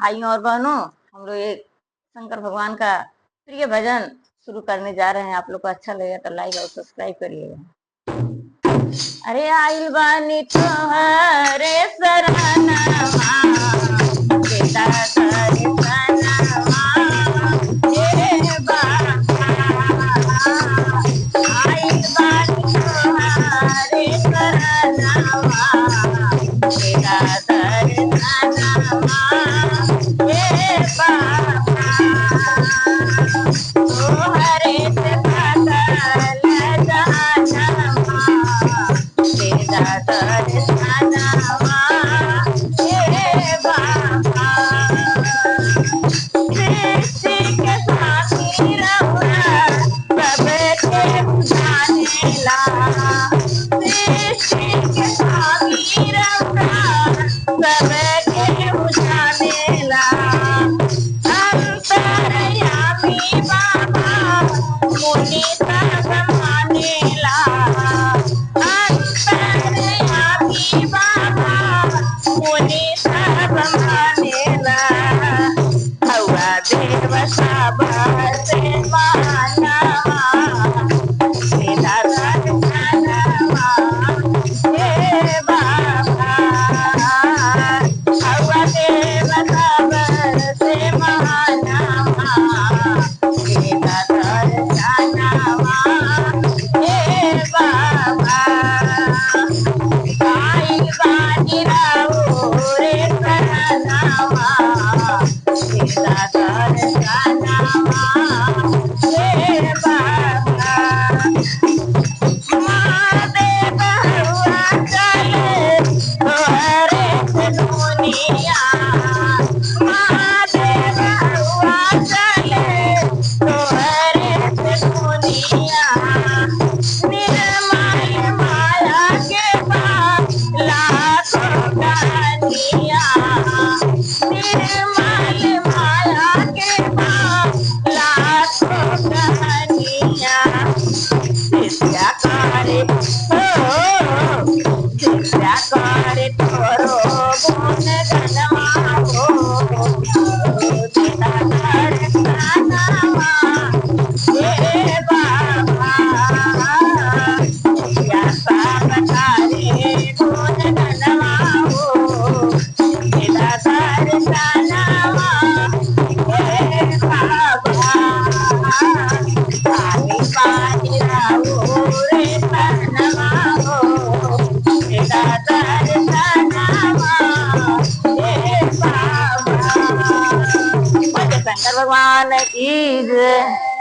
भाइयों और बहनों, हम लोग एक शंकर भगवान का प्रिय भजन शुरू करने जा रहे हैं। आप लोग को अच्छा लगेगा तो लाइक और सब्सक्राइब करिएगा। अरे आइल बानी तोहरे शरणवा, बेटा दर्शनवा, हे बाबा। आइल बानी तोहरे शरणवा, बेटा दर्शनवा, हे बाबा। तोहरे से पागल जानवा, तेरा दर्शनवा, हे बाबा। सृष्टि के स्वामी रहुआ, सबके बुझानेला। सृष्टि के स्वामी रहुआ, सबके बुझानेला। अंतर्यामी बाबा, मुनि सब मानेला। अंतर्यामी बाबा, मुनि सब मानेला। हवा देव सब से मानवा, तेरा दर्शनवा, हे बाबा। हवा देव सब से मानवा, तेरा दर्शनवा, हे बाबा। आइल बानी राउरे शरणवा, तेरा दर्शनवा, हे बाबा। महादेव हुआ चले तोहरे से दुनिया। महादेव हुआ चले तोहरे से दुनिया। निर्मल माया के पास लाखों कहानियाँ। निर्मल माया के पास लाखों कहानियाँ। शिष्या करे शिष्या करे तोरो गुण गनमा हो, तेरा दर्शनवा, हे बाबा। शिष्या सब करे गुण गनमा हो, तेरा दर्शनवा, हे बाबा। आइल बानी राउरे शरणवा हो, तेरा दर्शनवा, हे बाबा। शंकर भगवान की जय।